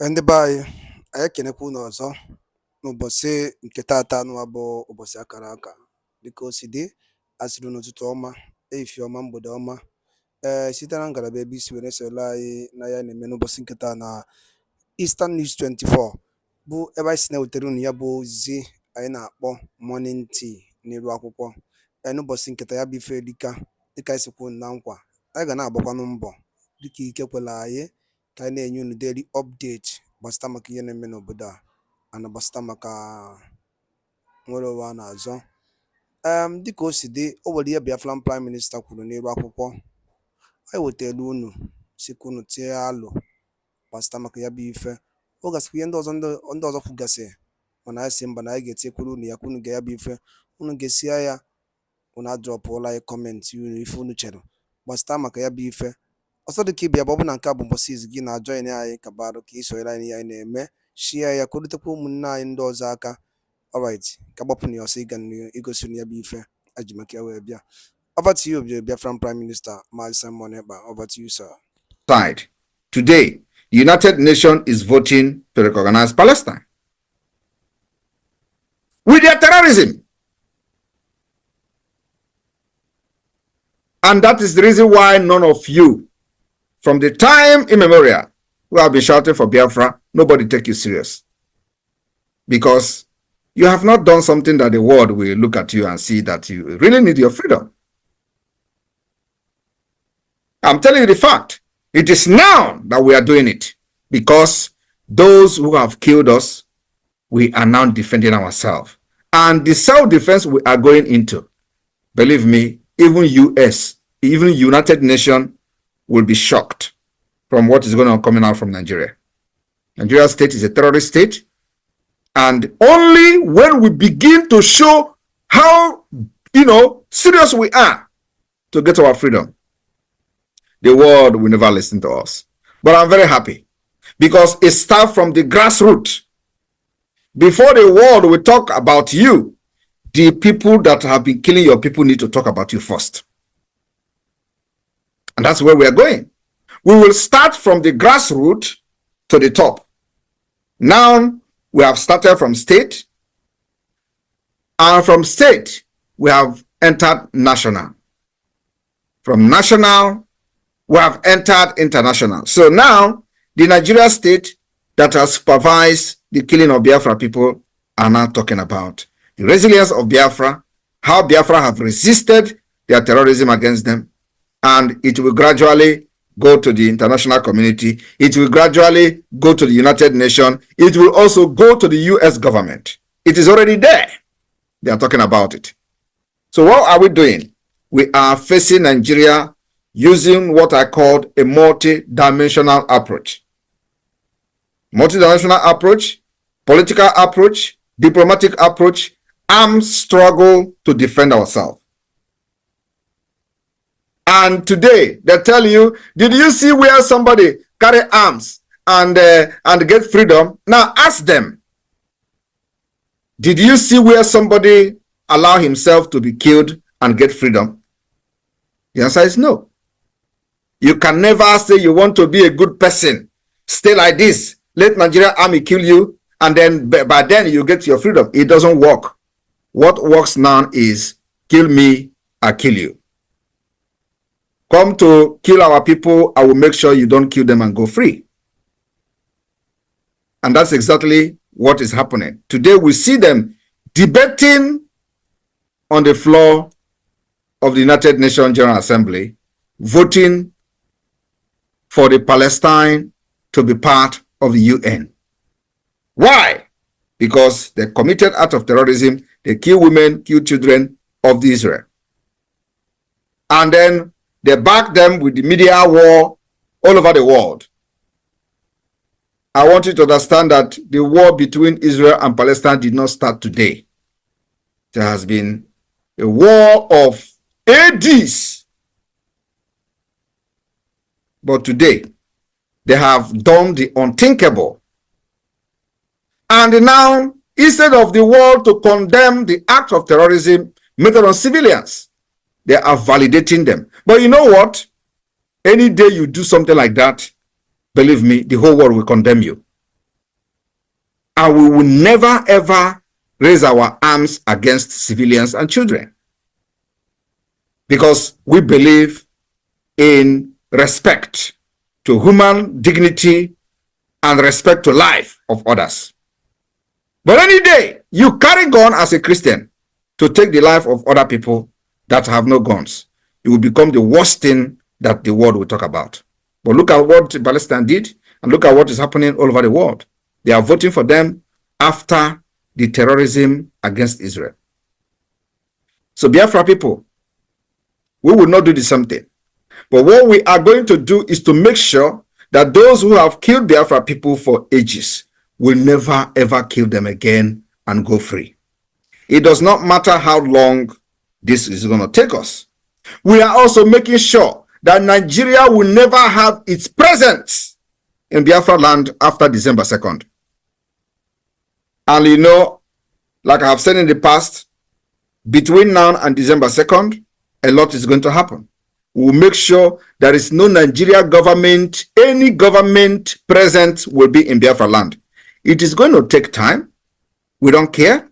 Ndị be anyị ekenekwa unu ọzọ n'ụbọchị nke taata nụwa bụ ụbọchị akara aka dịka o si dị asịrị n'ụtụtụ ọma ehihie ọma mgbede ọma site na ngalaba ebe isi were soro anyị na ya na-eme n'ụbọchị nke taa na Eastern News 24 bụ ebe anyị si na-ewetara unu ya bụ ozizi anyị na-akpọ morning tea n'iru akwụkwọ n'ụbọchị nketa ya bụ ife dịka anyị sikwu na nkwa anyị ga na-agbakwanụ mbọ dịka ike kwela anyị ka anyị na-enye unu daily update gbasịta maka ihe na-eme n'obodo a na gbasịta maka nwere ụwa a na-azọ dịka o si dị o nwere ihe Biafran Prime Minister kwuru n'elu akwụkwọ anyị wetara unu sikwa unu tie alụ gbasịta maka ya bụ ife ọ gasịkwa ihe ndị ọzọ kwugasị mana anyị si mba na anyị ga-etinyekwuru unu ya ka unu ga ya bụ ife unu ga-esi ya unu adrọpụla anyị kọmentị unu ife unu chere gbasịta maka ya bụ ife ọsọ dịka ịbịa bụ ọ bụ na nke a bụ mbọsị izu gị na-ajọin anyị ka barụ ka isonyere anyị ihe anyị na-eme shia ya ka o rutekwa ụmụnne anyị ndị ọzọ aka alright ka gbapụ na ya ọsọ ịga igosi ya bụ ife aji maka ya wee bịa. Over to you, Biafran Prime Minister Mazi Simon Ekpa. Over to you, sir. Today, the United Nations is voting to recognize Palestine with their terrorism. And that is the reason why none of you, from the time immemorial, who have been shouting for Biafra, nobody take you serious. Because you have not done something that the world will look at you and see that you really need your freedom. I'm telling you the fact. It is now that we are doing it. Because those who have killed us, we are now defending ourselves. And the self-defense we are going into, believe me, even US, even United Nations will be shocked from what is going on coming out from Nigeria. Nigeria state is a terrorist state. And only when we begin to show how, serious we are to get our freedom, the world will never listen to us. But I'm very happy because it starts from the grassroots. Before the world will talk about you, the people that have been killing your people need to talk about you first. And that's where we are going. We will start from the grassroots to the top. Now, we have started from state. And from state, we have entered national. From national, we have entered international. So now, the Nigeria state that has supervised the killing of Biafra people are now talking about the resilience of Biafra, how Biafra have resisted their terrorism against them, and it will gradually go to the international community. It will gradually go to the United Nations. It will also go to the US government. It is already there. They are talking about it. So what are we doing? We are facing Nigeria using what I called a multi-dimensional approach. Multi-dimensional approach, political approach, diplomatic approach, armed struggle to defend ourselves. And today, they tell you, did you see where somebody carry arms and get freedom? Now ask them, did you see where somebody allow himself to be killed and get freedom? The answer is no. You can never say you want to be a good person. Stay like this. Let Nigerian army kill you, and then by then you get your freedom. It doesn't work. What works now is kill me, I kill you. Come to kill our people, I will make sure you don't kill them and go free. And that's exactly what is happening. Today we see them debating on the floor of the United Nations General Assembly, voting for the Palestine to be part of the UN. Why? Because they committed acts of terrorism, they kill women, kill children of Israel. And then they back them with the media war all over the world. I want you to understand that the war between Israel and Palestine did not start today. There has been a war of ages. But today, they have done the unthinkable. And now, instead of the world to condemn the act of terrorism made on civilians, they are validating them. But you know what? Any day you do something like that, believe me, the whole world will condemn you. And we will never ever raise our arms against civilians and children, because we believe in respect to human dignity and respect to life of others. But any day you carry gun as a Christian to take the life of other people that have no guns, it will become the worst thing that the world will talk about. But look at what Palestine did, and look at what is happening all over the world. They are voting for them after the terrorism against Israel. So Biafra people, we will not do the same thing. But what we are going to do is to make sure that those who have killed Biafra people for ages will never ever kill them again and go free. It does not matter how long this is going to take us. We are also making sure that Nigeria will never have its presence in Biafra land after December 2nd. And you know, like I have said in the past, between now and December 2nd, a lot is going to happen. We will make sure there is no Nigeria government, any government present will be in Biafra land. It is going to take time. We don't care.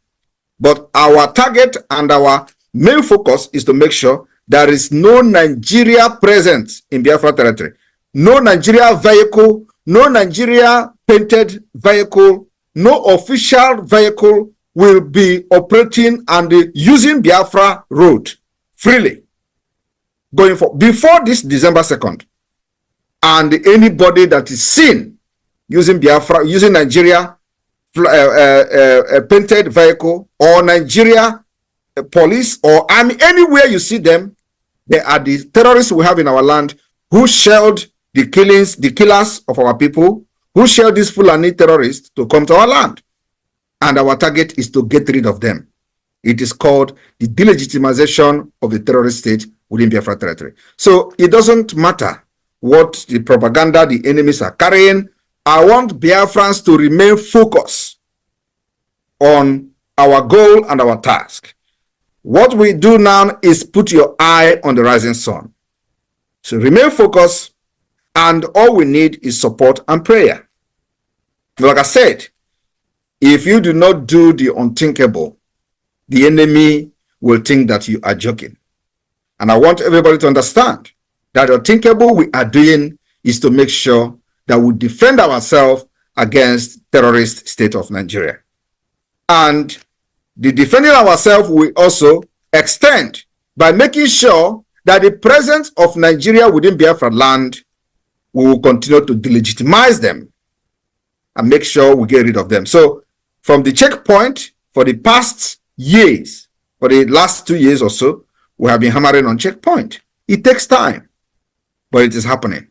But our target and our main focus is to make sure there is no Nigeria present in Biafra territory. No Nigeria vehicle, no Nigeria painted vehicle, no official vehicle will be operating and using Biafra road freely going for before this December 2nd. And anybody that is seen using Biafra, using Nigeria painted vehicle or Nigeria police or army, anywhere you see them, they are the terrorists we have in our land who shelled the killers of our people, who shelled these Fulani terrorists to come to our land. And our target is to get rid of them. It is called the delegitimization of the terrorist state within Biafra territory. So it doesn't matter what the propaganda the enemies are carrying. I want Biafrans to remain focused on our goal and our task. What we do now is put your eye on the rising sun. So remain focused, and all we need is support and prayer. Like I said, if you do not do the unthinkable, the enemy will think that you are joking. And I want everybody to understand that the unthinkable we are doing is to make sure that we defend ourselves against terrorist state of Nigeria. And the defending ourselves will also extend by making sure that the presence of Nigeria within Biafra land, we will continue to delegitimize them and make sure we get rid of them. So from the checkpoint, for the past years, for the last 2 years or so, we have been hammering on checkpoint. It takes time, but it is happening.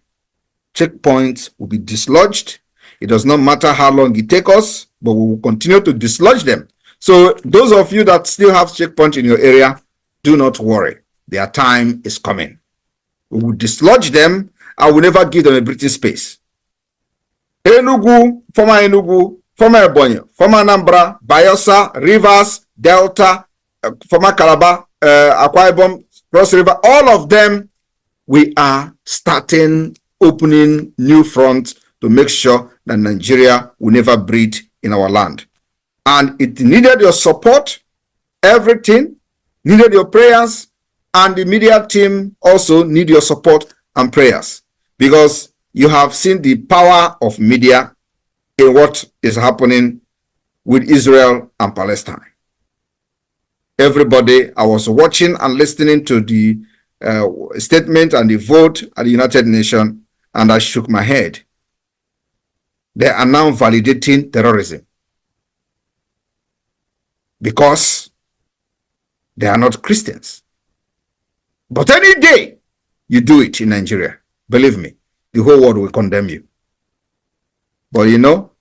Checkpoints will be dislodged. It does not matter how long it takes us, but we will continue to dislodge them. So those of you that still have checkpoint in your area, do not worry. Their time is coming. We will dislodge them. I will never give them a breathing space. Enugu, former Ebonyi, former Anambra, Bayelsa, Rivers, Delta, former Calabar, Akwa Ibom, Cross River, all of them, we are starting opening new fronts to make sure that Nigeria will never breathe in our land. And it needed your support, everything, needed your prayers, and the media team also need your support and prayers, because you have seen the power of media in what is happening with Israel and Palestine. Everybody, I was watching and listening to the statement and the vote at the United Nations, and I shook my head. They are now validating terrorism because they are not Christians. But any day you do it in Nigeria, believe me, the whole world will condemn you. But you know,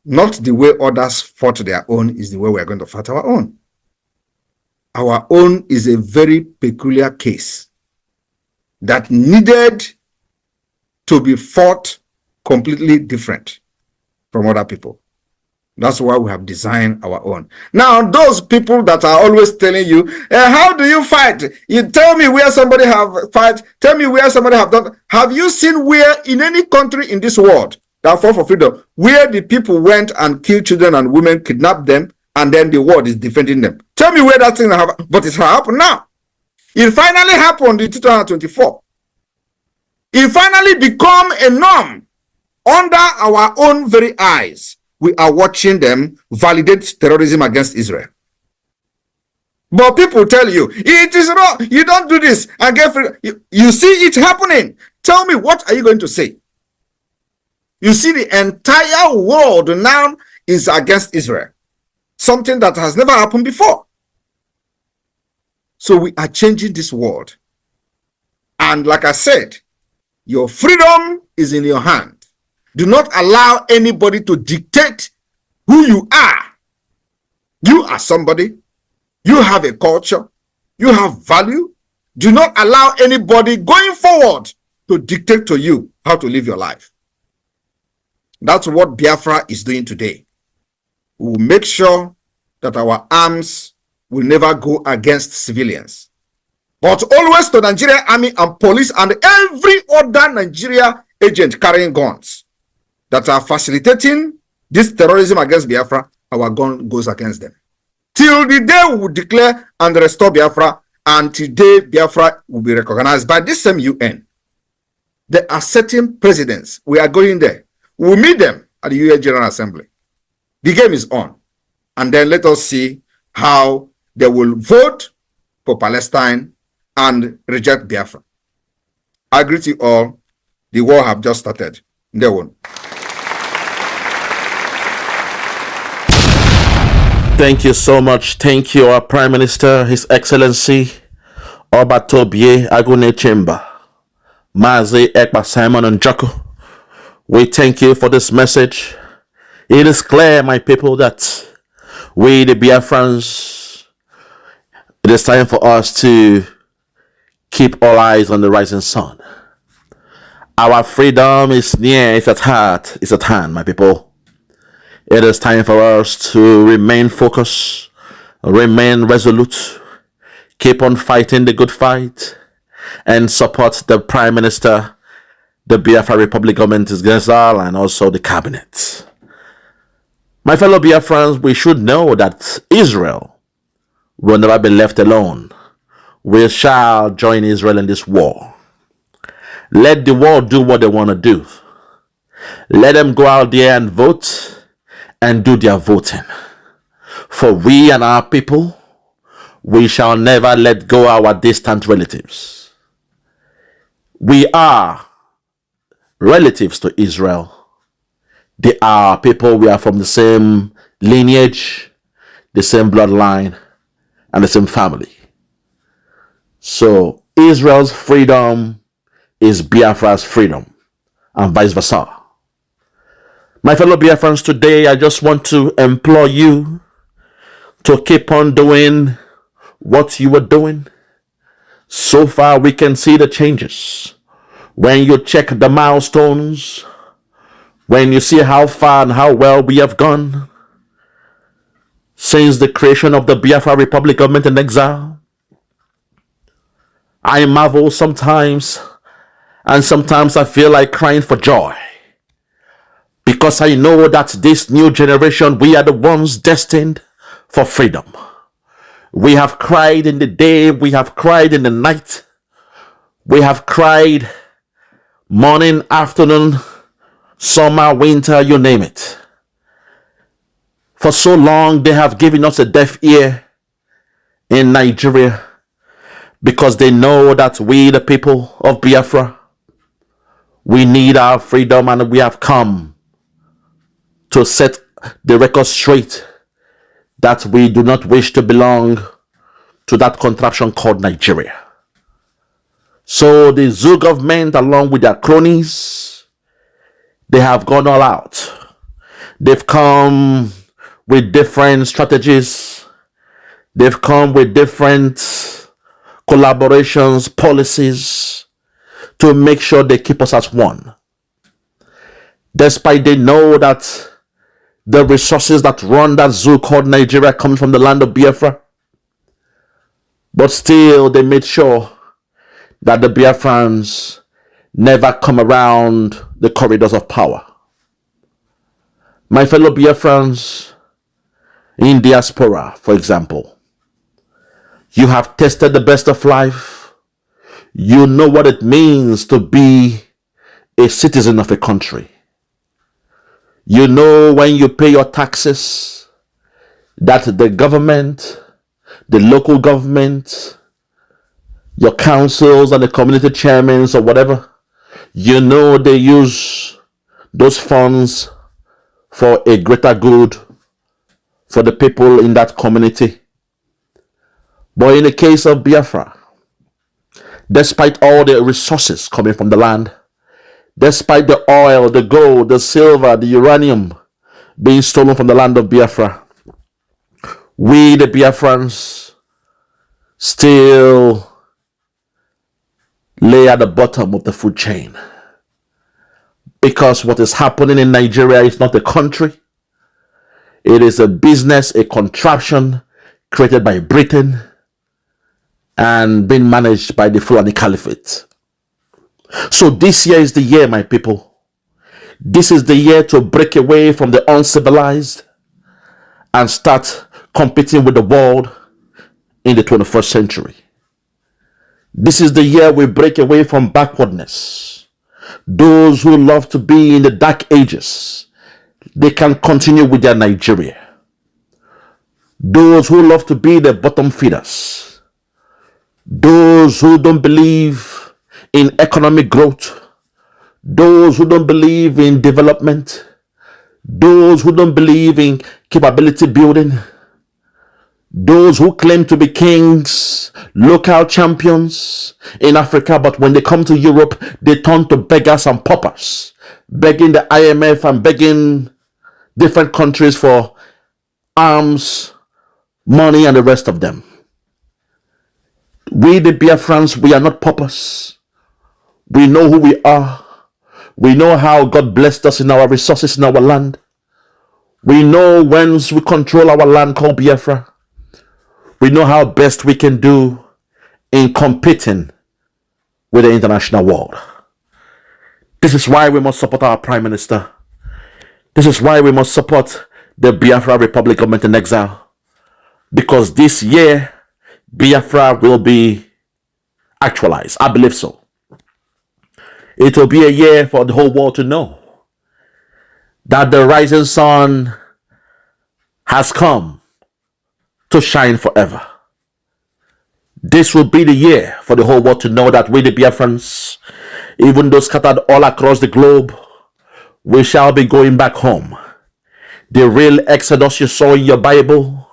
not the way others fought their own is the way we are going to fight our own. Our own is a very peculiar case that needed to be fought completely different from other people. That's why we have designed our own. Now, those people that are always telling you, how do you fight? You tell me where somebody have fight. Tell me where somebody have done. Have you seen where in any country in this world that fought for freedom, where the people went and killed children and women, kidnapped them, and then the world is defending them. Tell me where that thing happened. But it's happened now. It finally happened in 2024. It finally become a norm under our own very eyes. We are watching them validate terrorism against Israel. But people tell you, it is wrong, you don't do this and get free. You see it happening. Tell me, what are you going to say? You see, the entire world now is against Israel. Something that has never happened before. So we are changing this world. And like I said, your freedom is in your hand. Do not allow anybody to dictate who you are. You are somebody. You have a culture. You have value. Do not allow anybody going forward to dictate to you how to live your life. That's what Biafra is doing today. We will make sure that our arms will never go against civilians, but always to Nigerian army and police and every other Nigeria agent carrying guns that are facilitating this terrorism against Biafra. Our gun goes against them. Till the day we will declare and restore Biafra, and today Biafra will be recognized by this same UN. There are certain presidents. We are going there. We'll meet them at the UN General Assembly. The game is on. And then let us see how they will vote for Palestine and reject Biafra. I greet you all. The war have just started. They won. Thank you so much. Thank you, our Prime Minister, His Excellency Obatobie Agune Chemba, Mazi Ekpa Simon and Joko. We thank you for this message. It is clear, my people, that we, the Biafrans, it is time for us to keep our eyes on the rising sun. Our freedom is near, it's at heart, it's at hand, my people. It is time for us to remain focused, remain resolute, keep on fighting the good fight, and support the Prime Minister, the Biafra Republic government is Gazal, and also the cabinet. My fellow Biafrans, we should know that Israel will never be left alone. We shall join Israel in this war. Let the world do what they want to do. Let them go out there and vote and do their voting. For we and our people, we shall never let go our distant relatives. We are relatives to Israel. They are people, we are from the same lineage, the same bloodline, and the same family. So Israel's freedom is Biafra's freedom, and vice versa. My fellow Biafrans, today I just want to implore you to keep on doing what you were doing. So far we can see the changes. When you check the milestones, when you see how far and how well we have gone since the creation of the Biafra Republic government in exile, I marvel sometimes, and sometimes I feel like crying for joy, because I know that this new generation, we are the ones destined for freedom. We have cried in the day, we have cried in the night, we have cried morning, afternoon, summer, winter, you name it. For so long, they have given us a deaf ear in Nigeria, because they know that we, the people of Biafra, we need our freedom, and we have come to set the record straight that we do not wish to belong to that contraption called Nigeria. So the Zoo government, along with their cronies, they have gone all out. They've come with different strategies. They've come with different collaborations, policies, to make sure they keep us as one. Despite they know that the resources that run that zoo called Nigeria come from the land of Biafra, but still they made sure that the Biafrans never come around the corridors of power. My fellow Biafrans in diaspora, for example, you have tasted the best of life. You know what it means to be a citizen of a country. You know when you pay your taxes that the government, the local government, your councils and the community chairmen or whatever, you know they use those funds for a greater good for the people in that community. But in the case of Biafra, despite all the resources coming from the land, despite the oil, the gold, the silver, the uranium being stolen from the land of Biafra, we, the Biafrans, still lay at the bottom of the food chain. Because what is happening in Nigeria is not a country. It is a business, a contraption created by Britain and being managed by the Fulani Caliphate. So this year is the year, my people. This is the year to break away from the uncivilized and start competing with the world in the 21st century. This is the year we break away from backwardness. Those who love to be in the dark ages, they can continue with their Nigeria. Those who love to be the bottom feeders, those who don't believe in economic growth, those who don't believe in development, those who don't believe in capability building, those who claim to be kings, local champions in Africa, but when they come to Europe, they turn to beggars and paupers, begging the IMF and begging different countries for arms, money, and the rest of them. We, the Biafrans, we are not paupers. We know who we are. We know how God blessed us in our resources in our land. We know whence we control our land called Biafra. We know how best we can do in competing with the international world. This is why we must support our Prime Minister. This is why we must support the Biafra Republic government in exile. Because this year, Biafra will be actualized. I believe so. It will be a year for the whole world to know that the rising sun has come to shine forever. This will be the year for the whole world to know that we, the Biafrans, even though scattered all across the globe, we shall be going back home. The real exodus you saw in your Bible,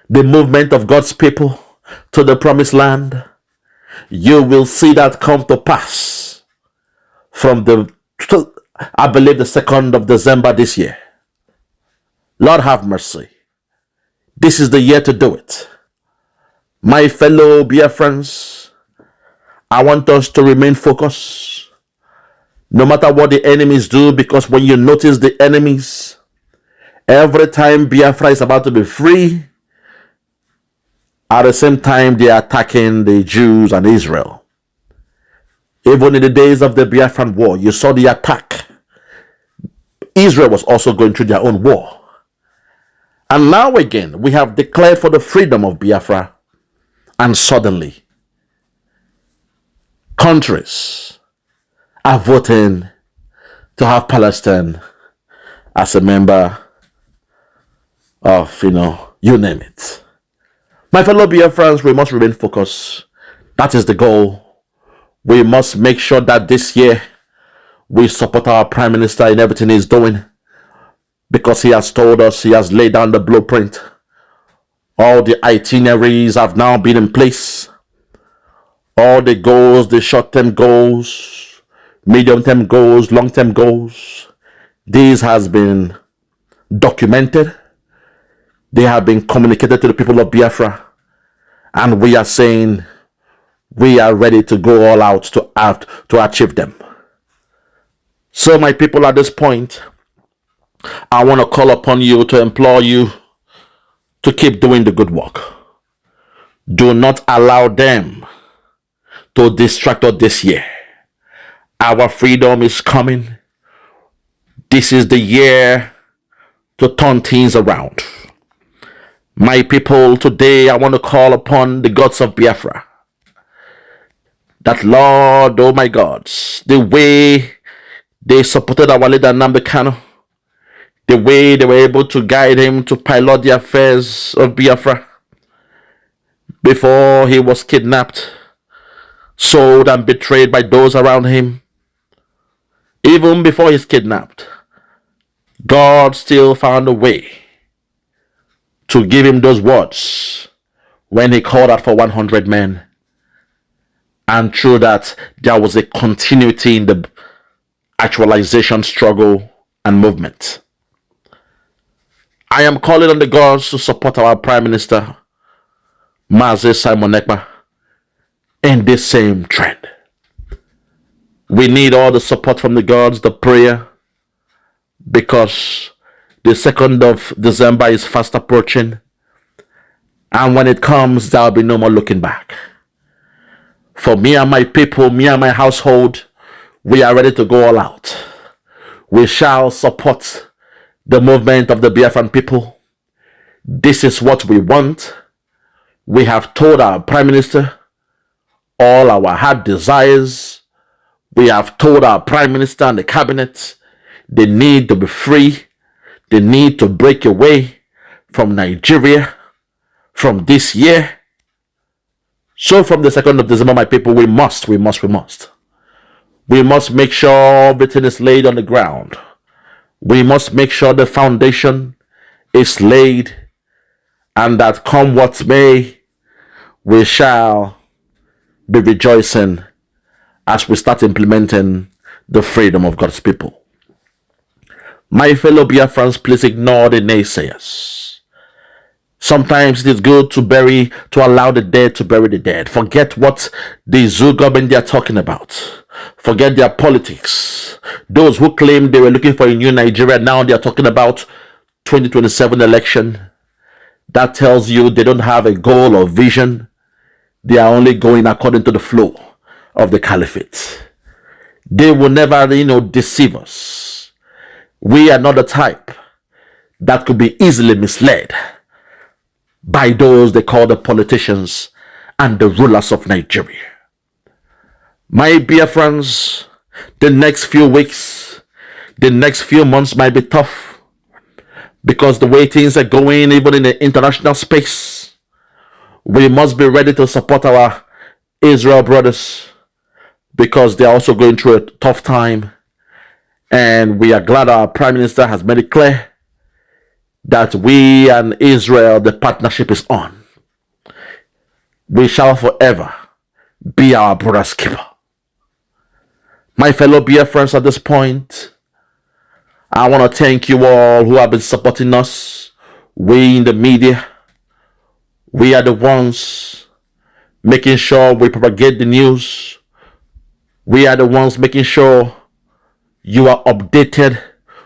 the movement of God's people to the promised land, you will see that come to pass from I believe the 2nd of December this year. Lord have mercy. This is the year to do it. My fellow Biafrans, I want us to remain focused no matter what the enemies do, because when you notice the enemies, every time Biafra is about to be free, at the same time they are attacking the Jews and Israel. Even in the days of the Biafran war, you saw the attack. Israel was also going through their own war. And now again, we have declared for the freedom of Biafra, and suddenly, countries are voting to have Palestine as a member of, you name it. My fellow Biafrans, we must remain focused. That is the goal. We must make sure that this year we support our Prime Minister in everything he's doing, because he has told us, he has laid down the blueprint. All the itineraries have now been in place. All the goals, the short-term goals, medium-term goals, long-term goals, these has been documented. They have been communicated to the people of Biafra. And we are saying we are ready to go all out to achieve them. So my people, at this point, I want to call upon you, to implore you to keep doing the good work. Do not allow them to distract us this year. Our freedom is coming. This is the year to turn things around. My people, today I want to call upon the gods of Biafra. That Lord, oh my gods, the way they supported our leader Nnamdi Kanu, the way they were able to guide him to pilot the affairs of Biafra before he was kidnapped, sold and betrayed by those around him. Even before he's kidnapped, God still found a way to give him those words when he called out for 100 men. And through that, there was a continuity in the actualization struggle and movement. I am calling on the gods to support our Prime Minister, Mazi Simon Ekpa, in this same trend. We need all the support from the gods, the prayer, because the 2nd of December is fast approaching. And when it comes, there'll be no more looking back. For me and my people, me and my household, we are ready to go all out. We shall support the movement of the Biafran people. This is what we want. We have told our Prime Minister all our heart desires. We have told our Prime Minister and the Cabinet they need to be free. They need to break away from Nigeria from this year. So from the 2nd of December, my people, we must make sure everything is laid on the ground. We must make sure the foundation is laid, and that come what may, we shall be rejoicing as we start implementing the freedom of God's people. My fellow Biafrans, please ignore the naysayers. Sometimes it is good to allow the dead to bury the dead. Forget what the zoo government they are talking about. Forget their politics. Those who claim they were looking for a new Nigeria, now they are talking about 2027 election. That tells you they don't have a goal or vision. They are only going according to the flow of the caliphate. They will never, deceive us. We are not the type that could be easily misled by those they call the politicians and the rulers of Nigeria. My Biafrans, the next few weeks, the next few months might be tough because the way things are going, even in the international space, we must be ready to support our Israel brothers because they are also going through a tough time. And we are glad our Prime Minister has made it clear that we and Israel, the partnership is on. We shall forever be our brother's keeper. My fellow Biafrans, at this point, I want to thank you all who have been supporting us. We in the media, we are the ones making sure we propagate the news. We are the ones making sure you are updated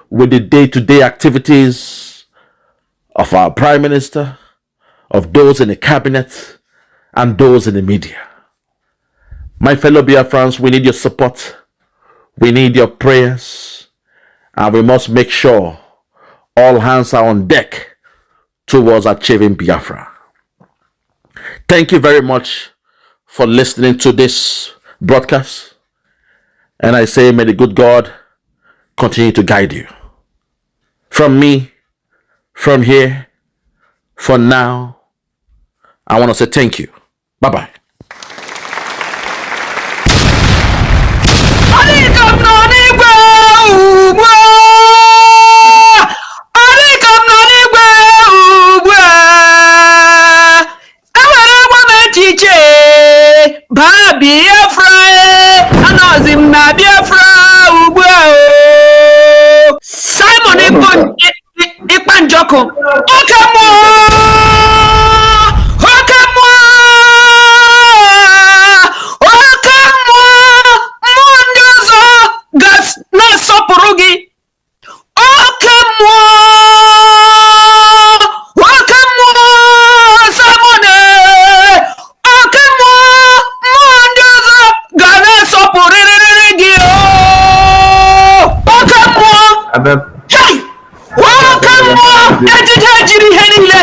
with the day-to-day activities of our Prime Minister, of those in the cabinet, and those in the media. My fellow Biafrans, we need your support. We need your prayers. And we must make sure all hands are on deck towards achieving Biafra. Thank you very much for listening to this broadcast. And I say, may the good God continue to guide you. From me, from here, for now, I want to say thank you. Bye-bye. Biafra, anọzi na Biafra ugbu a. Simon Ikpanjoko, oke mmụọ, oke mmụọ. nwoke mmụọ ejije jiri ihe niile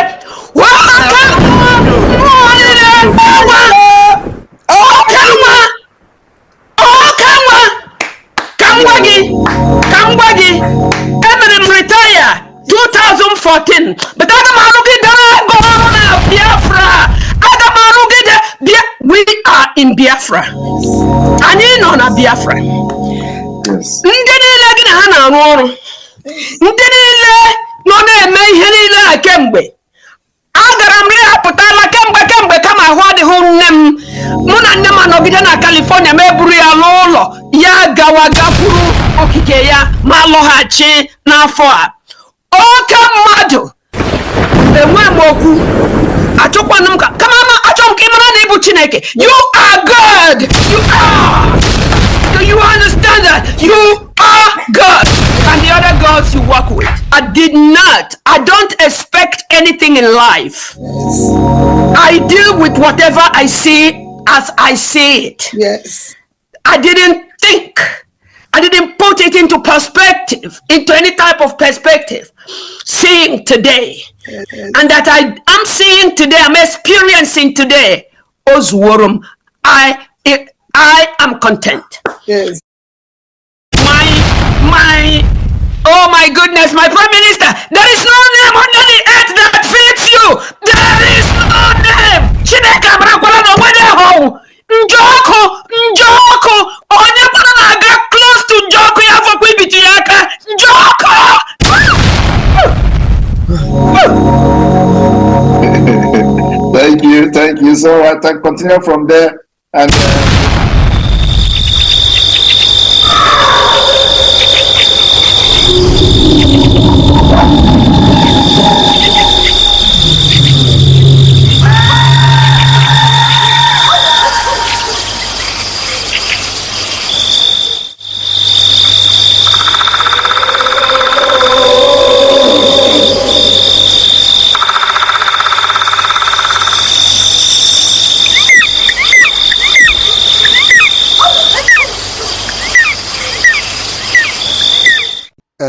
nwoke mmụọ niile ọnwa oke nwa oke nwa ka m gwa gị emere m retire 2014 but aga m arụgide ọrụ na Biafra aga m arụgide we are in Biafra anyị nọ na Biafra ndị niile gị na ha na-arụ ọrụ ndị niile nọ na-eme ihe niile a kemgbe agara m rịhapụtala kemgbe kama ahụ adịghị nne m mụ na nne m anọgide na California ma eburu ya n'ụlọ ya gawa gakwuru okike ya ma lọghachi n'afọ a oke mmadụ enwe m okwu achọkwanụ m kama achọ m ka ị mara na ịbụ Chineke. You are God. You are. Do you understand that? You are God. And the other gods you work with. I don't expect anything in life. I deal with whatever I see as I see it. Yes. I didn't think. I didn't put it into perspective, into any type of perspective. Seeing today. Yes. And that I'm seeing today, I'm experiencing today. Ozuorum, I am content. Yes. Oh my goodness, my Prime Minister, there is no name under the earth that fits you. There is no name. Chineke Abrakwala no wede ho. Njoko, onye mana na-aga close to Njoko ya fọkwa ibitu ya aka. Njoko! Thank you. So I can continue from there and.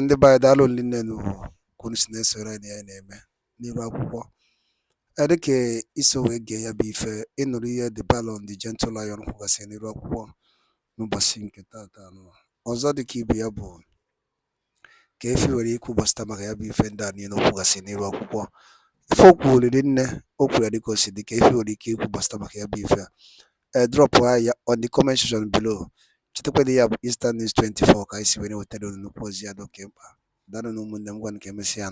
ndị be anyị daalụ nne n'ugwu kwunu si na-esoro anyị ya na-eme n'iru akwụkwọ dịka iso wee gee ya bụ ife ịnụrụ ihe the Balon the Gentle Lion kwugasị n'iru akwụkwọ n'ụbọchị nke taata ọzọ dịka ibe ya bụ ka efi nwere ikwu gbasịta maka ya bụ ife ndị a niile okwugasị n'iru akwụkwọ ife okwu olili nne okwu ya dịka osi dịka efi nwere ike ikwu gbasịta maka ya bụ ife drop ya on the comment section below. Chetakwa ya bụ Eastern News 24 ka anyị si were wetara unu nnukwu ozi ya dị oke mkpa. Daalụ na ụmụnne m gwa nke emesịa.